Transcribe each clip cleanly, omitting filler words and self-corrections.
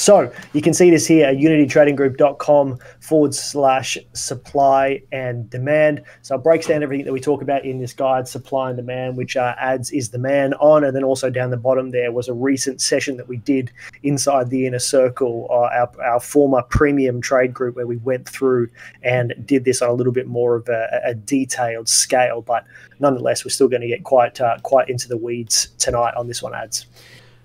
So you can see this here at unitytradinggroup.com/supply and demand. So it breaks down everything that we talk about in this guide, supply and demand, which ads is the man on. And then also down the bottom there was a recent session that we did inside the inner circle, our former premium trade group, where we went through and did this on a little bit more of a detailed scale. But nonetheless, we're still going to get quite into the weeds tonight on this one, ads.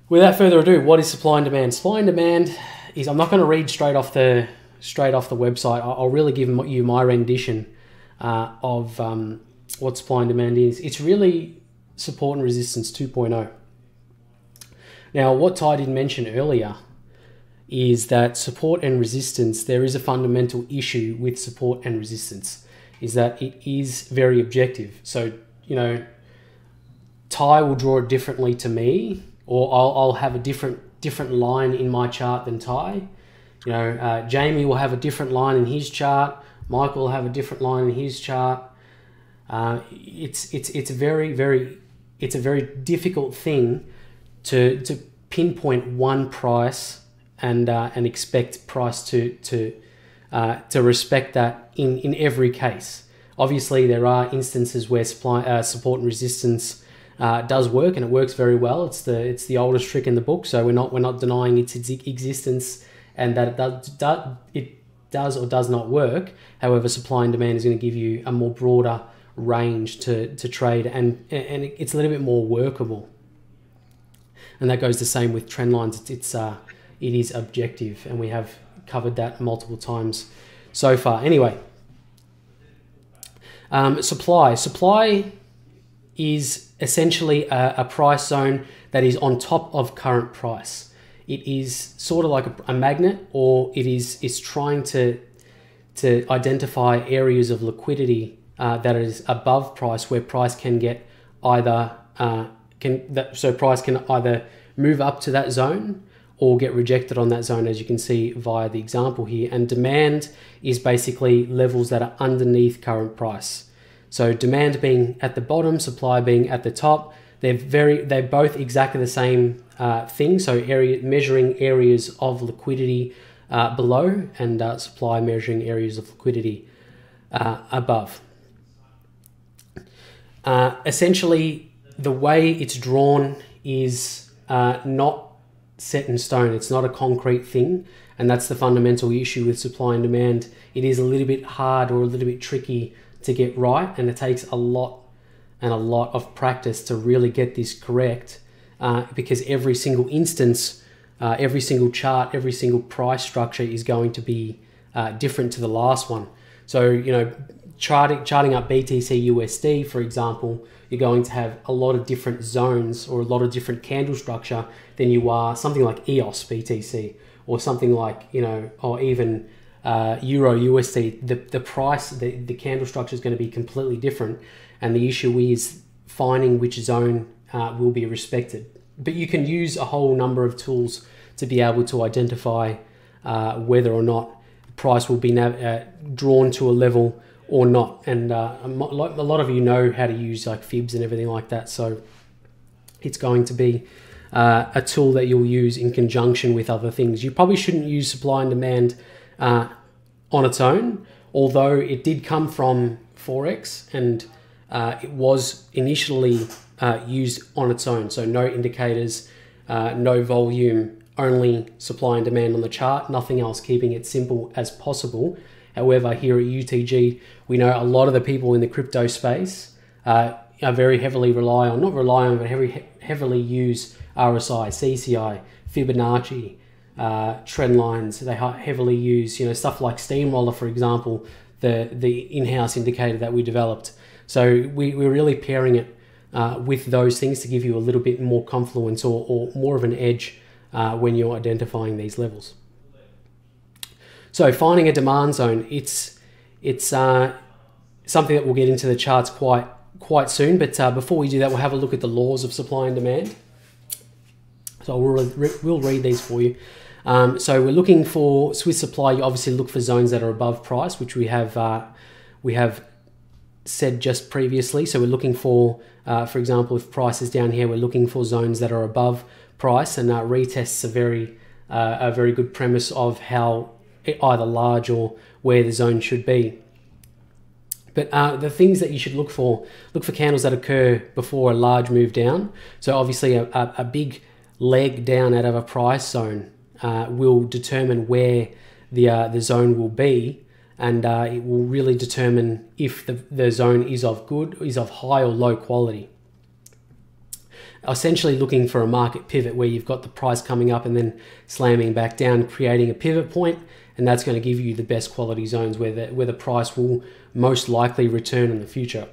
Without further ado, what is supply and demand? Supply and demand is, I'm not going to read straight off the website. I'll really give you my rendition of what supply and demand is. It's really support and resistance 2.0. Now, what Ty didn't mention earlier is that support and resistance, there is a fundamental issue with support and resistance, is that it is very objective. So, you know, Ty will draw it differently to me, or I'll have a different line in my chart than Ty. You know, Jamie will have a different line in his chart. Michael will have a different line in his chart. It's a very difficult thing to pinpoint one price and expect price to respect that in every case. Obviously, there are instances where support and resistance does work, and it works very well. It's the oldest trick in the book, so we're not denying its existence and that it does or does not work. However, supply and demand is going to give you a more broader range to trade, and it's a little bit more workable. And that goes the same with trend lines. It is objective, and we have covered that multiple times so far. Anyway, supply is essentially a price zone that is on top of current price. It is sort of like a magnet, or it's trying to identify areas of liquidity that is above price, where price can get either price can either move up to that zone or get rejected on that zone, as you can see via the example here. And demand is basically levels that are underneath current price. So demand being at the bottom, supply being at the top. They're both exactly the same thing. So measuring areas of liquidity below, and supply measuring areas of liquidity above. Essentially, the way it's drawn is not set in stone. It's not a concrete thing, and that's the fundamental issue with supply and demand. It is a little bit hard or a little bit tricky to get right, and it takes a lot of practice to really get this correct, because every single instance, every single chart, every single price structure is going to be different to the last one. So, you know, charting up BTC USD, for example, you're going to have a lot of different zones or a lot of different candle structure than you are something like EOS BTC, or something like, you know, or even Euro USD. The price, the candle structure is going to be completely different, and the issue is finding which zone will be respected. But you can use a whole number of tools to be able to identify whether or not price will be drawn to a level or not. And a lot of you know how to use like fibs and everything like that, so it's going to be a tool that you'll use in conjunction with other things. You probably shouldn't use supply and demand on its own, although it did come from forex, and it was initially used on its own. So no indicators, no volume, only supply and demand on the chart, nothing else, keeping it simple as possible. However, here at UTG, we know a lot of the people in the crypto space are very heavily but heavily use RSI, CCI, Fibonacci, trend lines. They heavily use, you know, stuff like Steamroller, for example, the in-house indicator that we developed. So we're really pairing it with those things to give you a little bit more confluence or more of an edge when you're identifying these levels. So finding a demand zone, it's something that we'll get into the charts quite soon. But before we do that, we'll have a look at the laws of supply and demand. So we'll read these for you. So we're looking for Swiss supply. You obviously look for zones that are above price, which we have said just previously. So we're looking for example, if price is down here, we're looking for zones that are above price, and retests are very a very good premise of how either large or where the zone should be. But the things that you should look for candles that occur before a large move down. So obviously a big leg down out of a price zone will determine where the zone will be, and it will really determine if the zone is of high or low quality. Essentially looking for a market pivot where you've got the price coming up and then slamming back down, creating a pivot point, and that's going to give you the best quality zones where the price will most likely return in the future.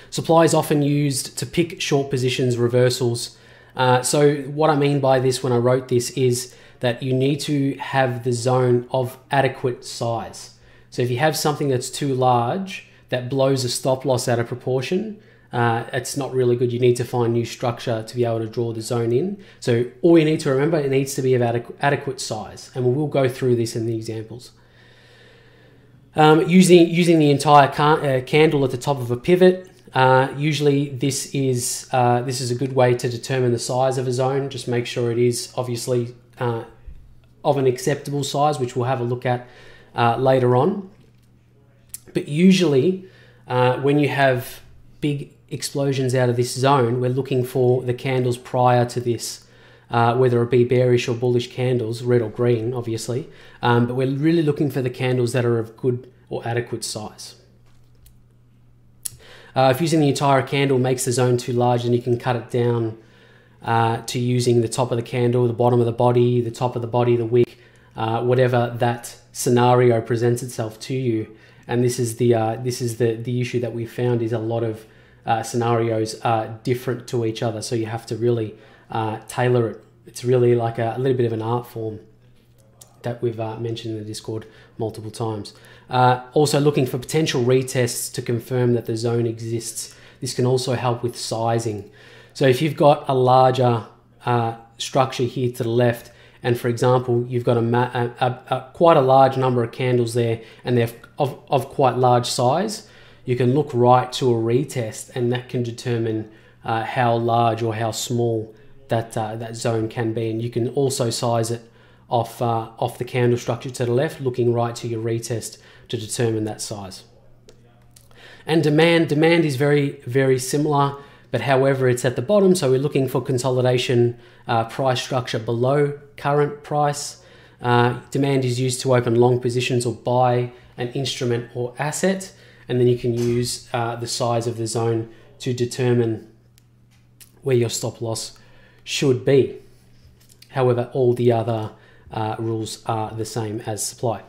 Supply is often used to pick short positions, reversals. So what I mean by this when I wrote this is that you need to have the zone of adequate size. So if you have something that's too large that blows a stop loss out of proportion, it's not really good. You need to find new structure to be able to draw the zone in. So all you need to remember, it needs to be of adequate size, and we'll go through this in the examples. Using the entire candle at the top of a pivot. Usually this is a good way to determine the size of a zone. Just make sure it is obviously of an acceptable size, which we'll have a look at later on. But usually when you have big explosions out of this zone, we're looking for the candles prior to this, whether it be bearish or bullish candles, red or green, obviously. But we're really looking for the candles that are of good or adequate size. If using the entire candle makes the zone too large, then you can cut it down to using the top of the candle, the bottom of the body, the top of the body, the wick, whatever that scenario presents itself to you. And this is the issue that we found, is a lot of scenarios are different to each other, so you have to really tailor it. It's really like a little bit of an art form that we've mentioned in the Discord multiple times. Also looking for potential retests to confirm that the zone exists. This can also help with sizing. So if you've got a larger structure here to the left, and for example, you've got quite a large number of candles there, and they're of quite large size, you can look right to a retest, and that can determine how large or how small that zone can be. And you can also size it off the candle structure to the left, looking right to your retest to determine that size. And demand is very, very similar, but however, it's at the bottom, so we're looking for consolidation price structure below current price. Demand is used to open long positions or buy an instrument or asset, and then you can use the size of the zone to determine where your stop loss should be. However, all the other rules are the same as supply.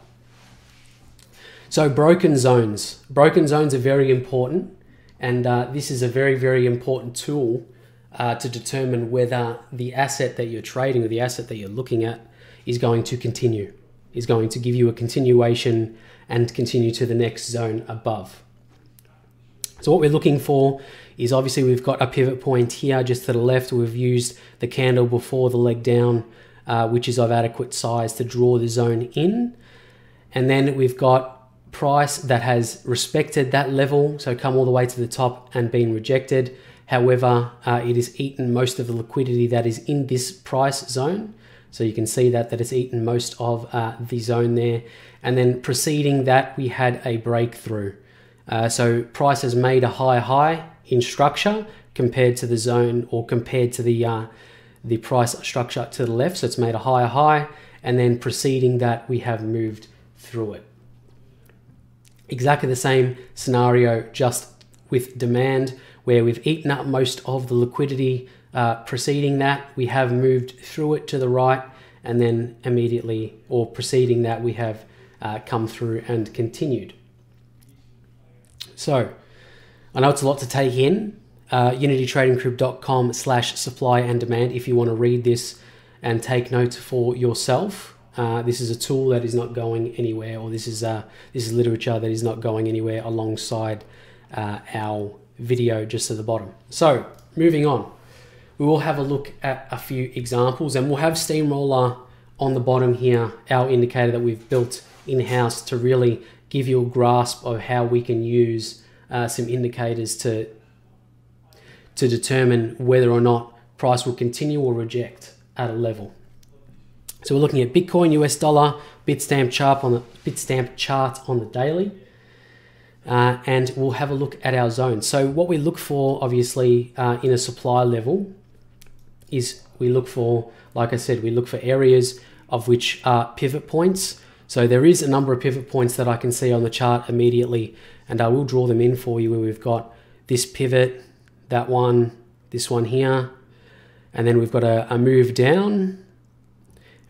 So broken zones. Broken zones are very important, and this is a very, very important tool to determine whether the asset that you're trading or the asset that you're looking at is going to continue, is going to give you a continuation and continue to the next zone above. So what we're looking for is, obviously we've got a pivot point here just to the left. We've used the candle before the leg down, which is of adequate size to draw the zone in. And then we've got price that has respected that level, so come all the way to the top and been rejected. However, it has eaten most of the liquidity that is in this price zone. So you can see that it's eaten most of the zone there. And then preceding that, we had a breakthrough. So price has made a higher high in structure compared to the zone, or compared to the price structure to the left. So it's made a higher high, and then preceding that, we have moved through it. Exactly the same scenario, just with demand, where we've eaten up most of the liquidity preceding that. We have moved through it to the right, and then immediately, or preceding that, we have come through and continued. So I know it's a lot to take in. unitytradingcrib.com/supply and demand if you want to read this and take notes for yourself. This is a tool that is not going anywhere, or this is literature that is not going anywhere alongside our video just at the bottom. So moving on, we will have a look at a few examples, and we'll have Steamroller on the bottom here, our indicator that we've built in-house to really give you a grasp of how we can use some indicators to determine whether or not price will continue or reject at a level. So we're looking at Bitcoin, US dollar, Bitstamp chart on the daily. And we'll have a look at our zone. So what we look for, obviously, in a supply level is we look for, like I said, we look for areas of which are pivot points. So there is a number of pivot points that I can see on the chart immediately, and I will draw them in for you, where we've got this pivot, that one, this one here, and then we've got a move down,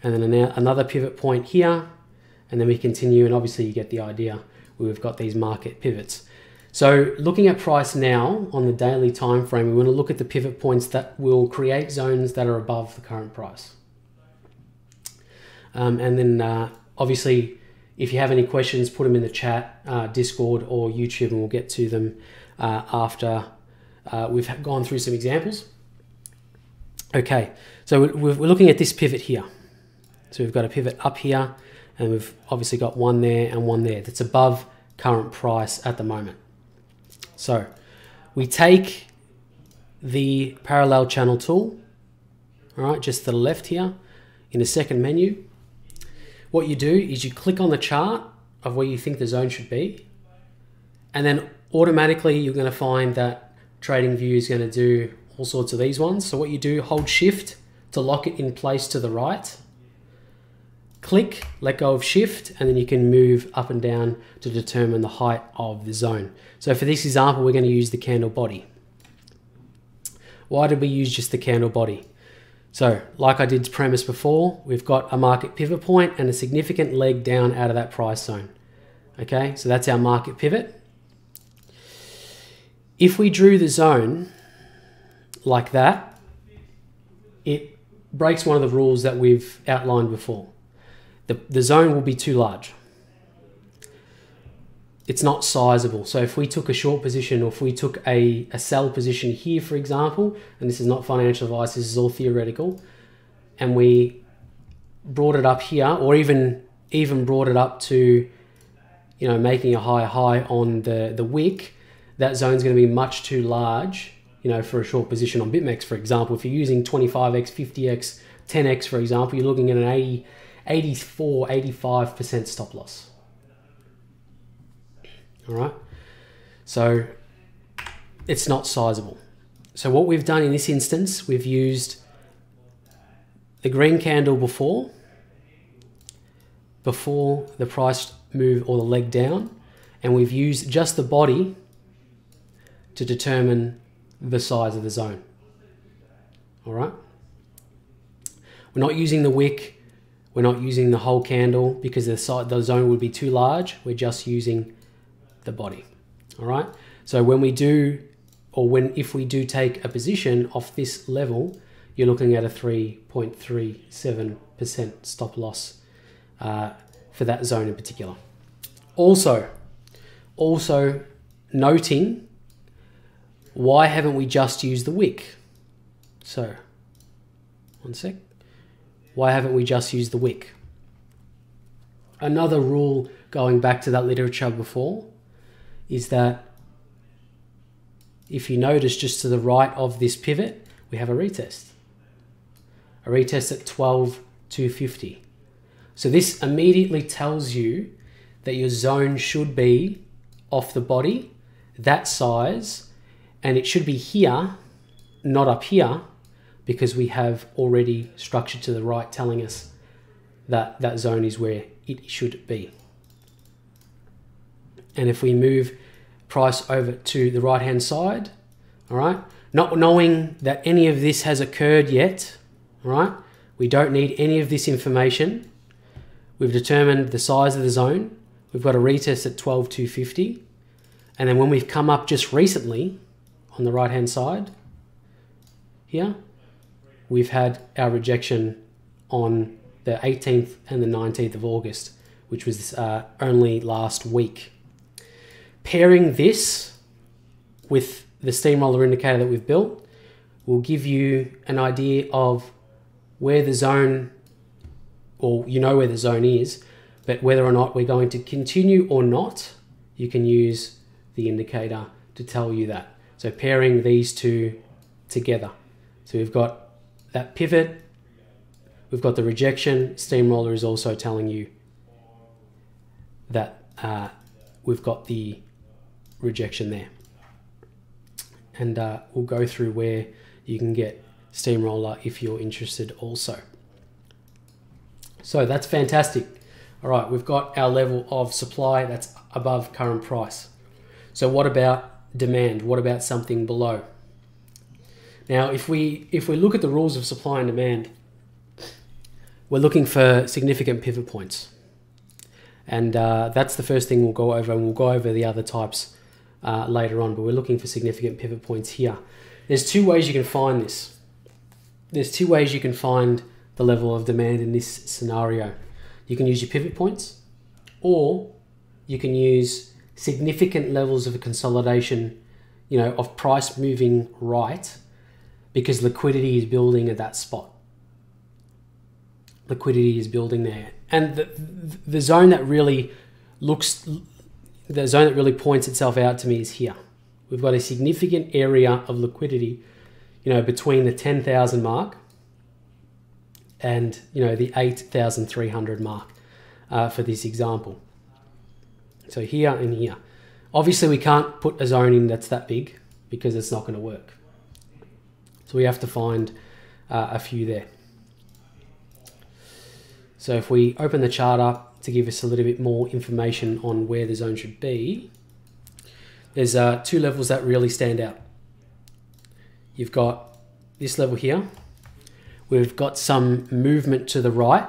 and then another pivot point here, and then we continue, and obviously you get the idea. We've got these market pivots. So looking at price now on the daily time frame, we want to look at the pivot points that will create zones that are above the current price. And then obviously, if you have any questions, put them in the chat, Discord or YouTube, and we'll get to them after we've gone through some examples. Okay, so we're looking at this pivot here. So we've got a pivot up here, and we've obviously got one there and one there that's above current price at the moment. So we take the parallel channel tool, all right, just to the left here in the second menu. What you do is you click on the chart of where you think the zone should be, and then automatically you're going to find that TradingView is going to do all sorts of these ones. So what you do, hold shift to lock it in place to the right, click, let go of shift, and then you can move up and down to determine the height of the zone. So for this example, we're going to use the candle body. Why did we use just the candle body? So like I did premise before, we've got a market pivot point and a significant leg down out of that price zone. Okay, so that's our market pivot. If we drew the zone like that, it breaks one of the rules that we've outlined before. The zone will be too large. It's not sizable. So if we took a short position, or if we took a sell position here, for example, and this is not financial advice, this is all theoretical, and we brought it up here, or even brought it up to, you know, making a higher high on the wick, that zone's going to be much too large, you know, for a short position on BitMEX, for example. If you're using 25x, 50x, 10x, for example, you're looking at an 84, 85% stop loss. All right, so it's not sizable. So what we've done in this instance, we've used the green candle before the price move or the leg down, and we've used just the body to determine the size of the zone. All right, we're not using the wick, we're not using the whole candle because the zone would be too large. We're just using the body. All right, so when we do, or if we do take a position off this level, you're looking at a 3.37% stop loss for that zone in particular. Also noting, why haven't we just used the wick? So one sec, why haven't we just used the wick? Another rule, going back to that literature before, is that if you notice just to the right of this pivot, we have a retest at 12,250. So this immediately tells you that your zone should be off the body, that size, and it should be here, not up here, because we have already structured to the right telling us that that zone is where it should be. And if we move price over to the right hand side, all right, not knowing that any of this has occurred yet, all right, we don't need any of this information. We've determined the size of the zone. We've got a retest at 12,250. And then when we've come up just recently on the right hand side here, we've had our rejection on the 18th and the 19th of August, which was only last week. Pairing this with the steamroller indicator that we've built will give you an idea of where the zone, or you know where the zone is, but whether or not we're going to continue or not, you can use the indicator to tell you that. So pairing these two together. So we've got that pivot, we've got the rejection. Steamroller is also telling you that we've got the rejection there. And we'll go through where you can get Steamroller if you're interested also. So that's fantastic. All right, we've got our level of supply that's above current price. So what about demand? What about something below? Now, if we look at the rules of supply and demand, we're looking for significant pivot points. And that's the first thing we'll go over, and we'll go over the other types later on, but we're looking for significant pivot points here. There's two ways you can find this. There's two ways you can find the level of demand in this scenario. You can use your pivot points, or you can use significant levels of consolidation, you know, of price moving right, because liquidity is building at that spot. Liquidity is building there. And the zone that really points itself out to me is here. We've got a significant area of liquidity, you know, between the 10,000 mark and, you know, the 8,300 mark for this example. So here and here. Obviously, we can't put a zone in that's that big because it's not going to work. So we have to find a few there. So if we open the chart up to give us a little bit more information on where the zone should be, there's two levels that really stand out. You've got this level here. We've got some movement to the right.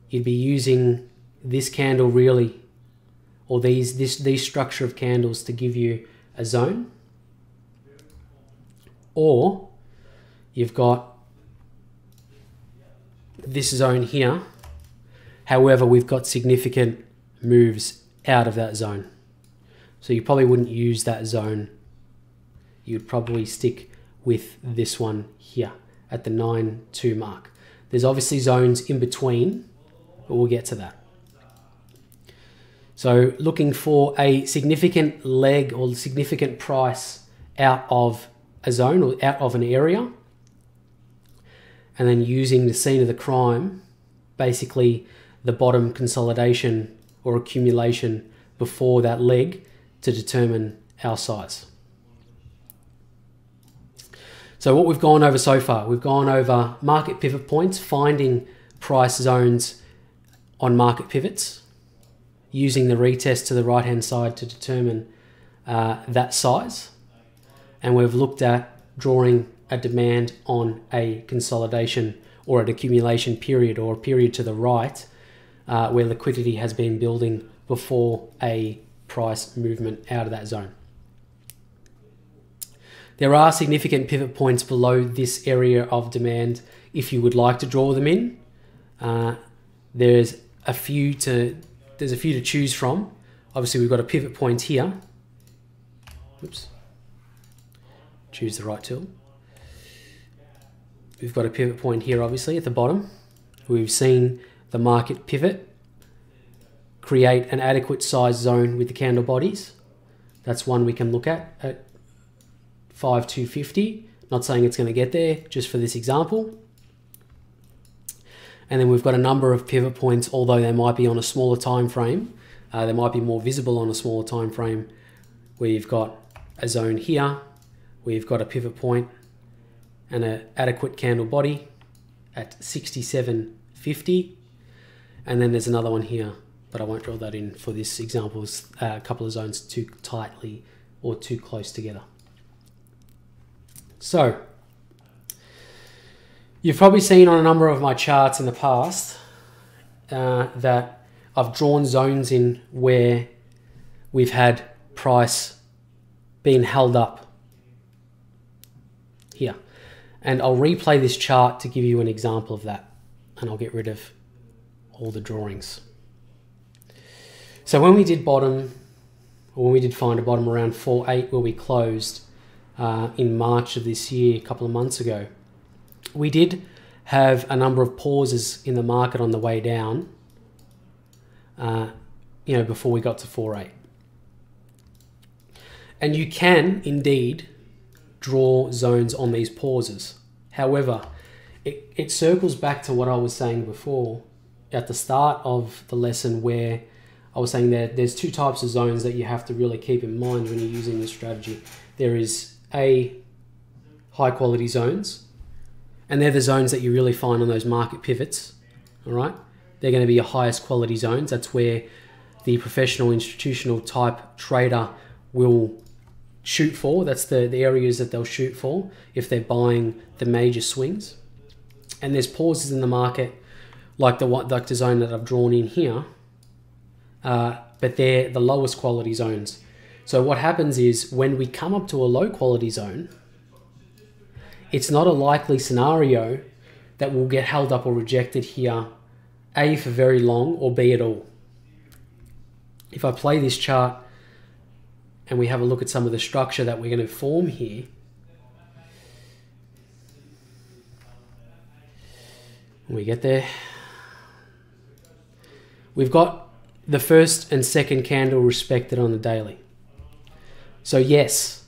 You'd be using this candle really, or these structure of candles to give you a zone. Or you've got this zone here. However, we've got significant moves out of that zone. So you probably wouldn't use that zone. You'd probably stick with this one here at the 9.2 mark. There's obviously zones in between, but we'll get to that. So looking for a significant leg or significant price out of a zone or out of an area, and then using the scene of the crime, basically the bottom consolidation or accumulation before that leg, to determine our size. So what we've gone over so far, we've gone over market pivot points, finding price zones on market pivots, using the retest to the right hand side to determine that size. And we've looked at drawing a demand on a consolidation or an accumulation period, or a period to the right where liquidity has been building before a price movement out of that zone. There are significant pivot points below this area of demand if you would like to draw them in. There's a few to choose from. Obviously, we've got a pivot point here. Oops. Choose the right tool. We've got a pivot point here, obviously, at the bottom. We've seen the market pivot create an adequate size zone with the candle bodies. That's one we can look at 5,250. Not saying it's going to get there, just for this example. And then we've got a number of pivot points, although they might be on a smaller time frame. They might be more visible on a smaller time frame, where you've got a zone here, where you've got a pivot point and an adequate candle body at 67.50. And then there's another one here, but I won't draw that in for this example. It's a couple of zones too tightly or too close together. So you've probably seen on a number of my charts in the past that I've drawn zones in where we've had price being held up here. And I'll replay this chart to give you an example of that, and I'll get rid of all the drawings. So when we did bottom, or when we did find a bottom around 4.8 where we closed in March of this year, a couple of months ago, we did have a number of pauses in the market on the way down, before we got to 4.8. And you can indeed draw zones on these pauses. However, it circles back to what I was saying before at the start of the lesson, where I was saying that there's two types of zones that you have to really keep in mind when you're using this strategy. There is high quality zones, and they're the zones that you really find on those market pivots. All right, they're going to be your highest quality zones. That's where the professional institutional type trader will shoot for. That's the areas that they'll shoot for if they're buying the major swings. And there's pauses in the market like the zone that I've drawn in here, but they're the lowest quality zones. So what happens is when we come up to a low quality zone, it's not a likely scenario that will get held up or rejected here, A, for very long, or B, at all. If I play this chart and we have a look at some of the structure that we're going to form here, when we get there, we've got the first and second candle respected on the daily. So yes,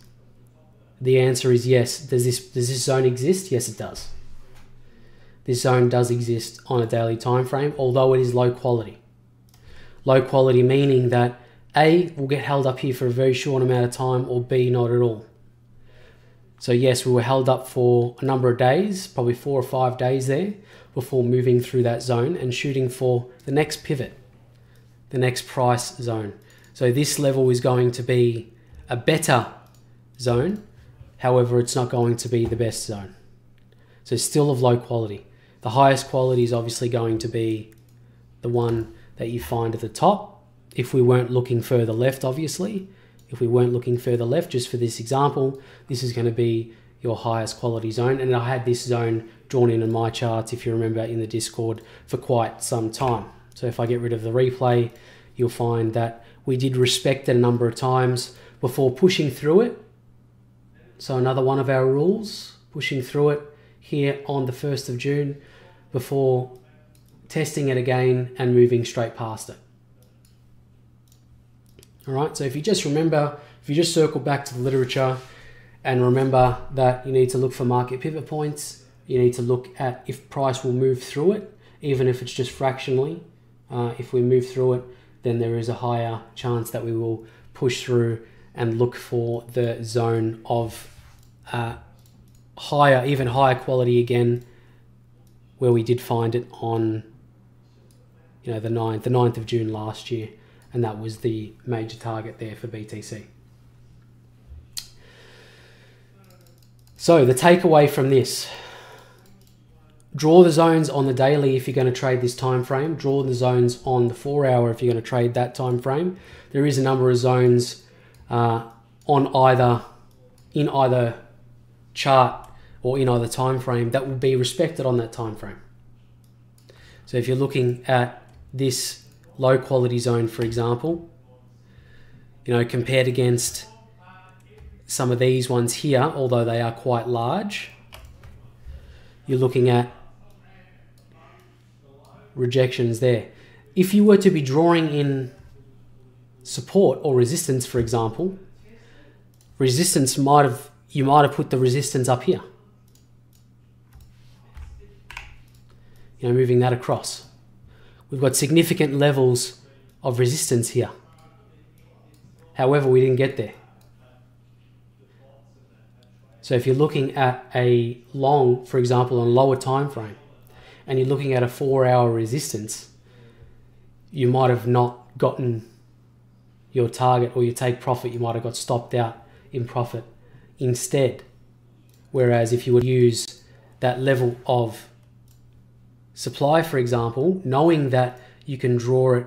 the answer is yes. Does this zone exist? Yes, it does. This zone does exist on a daily time frame, although it is low quality. Low quality meaning that A, will get held up here for a very short amount of time, or B, not at all. So yes, we were held up for a number of days, probably 4 or 5 days there, before moving through that zone and shooting for the next pivot, the next price zone. So this level is going to be a better zone. However, it's not going to be the best zone. So still of low quality. The highest quality is obviously going to be the one that you find at the top. If we weren't looking further left, obviously, if we weren't looking further left, just for this example, this is going to be your highest quality zone. And I had this zone drawn in my charts, if you remember, in the Discord for quite some time. So if I get rid of the replay, you'll find that we did respect it a number of times before pushing through it. So another one of our rules, pushing through it here on the 1st of June before testing it again and moving straight past it. All right, so if you just remember, if you just circle back to the literature and remember that you need to look for market pivot points, you need to look at if price will move through it, even if it's just fractionally. If we move through it, then there is a higher chance that we will push through and look for the zone of higher, even higher quality again, where we did find it on, you know, the 9th of June last year, and that was the major target there for BTC. So the takeaway from this: draw the zones on the daily if you're going to trade this time frame. Draw the zones on the 4 hour if you're going to trade that time frame. There is a number of zones in either chart or in either time frame that will be respected on that time frame. So if you're looking at this low quality zone, for example, you know, compared against some of these ones here, although they are quite large, you're looking at rejections there. If you were to be drawing in support or resistance, for example, resistance you might have put the resistance up here. You know, moving that across. We've got significant levels of resistance here. However, we didn't get there. So if you're looking at a long, for example, on a lower time frame, and you're looking at a 4 hour resistance, you might have not gotten your target or your take profit. You might have got stopped out in profit instead. Whereas if you would use that level of supply, for example, knowing that you can draw it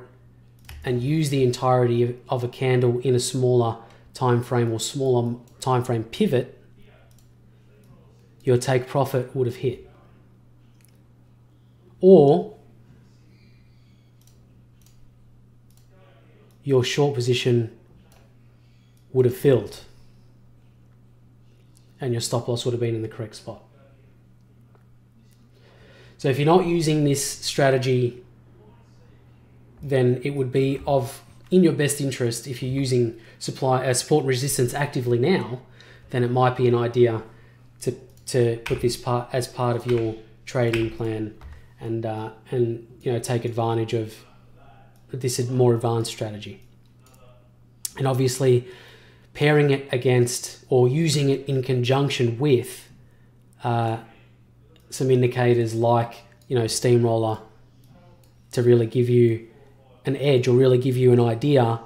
and use the entirety of a candle in a smaller time frame or smaller time frame pivot, your take profit would have hit. Or your short position would have filled and your stop loss would have been in the correct spot. So if you're not using this strategy, then it would be in your best interest, if you're using support resistance actively now, then it might be an idea to put this as part of your trading plan and take advantage of this more advanced strategy. And obviously pairing it against or using it in conjunction with some indicators like steamroller to really give you an edge or really give you an idea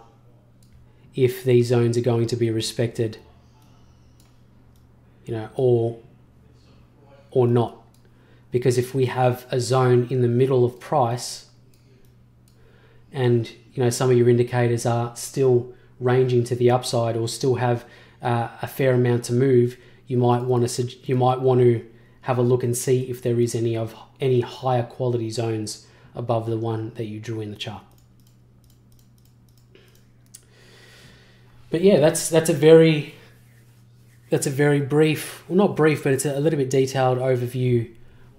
if these zones are going to be respected, or not. Because if we have a zone in the middle of price and some of your indicators are still ranging to the upside or still have a fair amount to move, you might want to have a look and see if there is any higher quality zones above the one that you drew in the chart. But yeah, that's a very brief, well, not brief, but it's a little bit detailed overview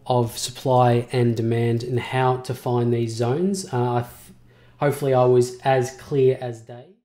of supply and demand and how to find these zones. Hopefully I was as clear as day.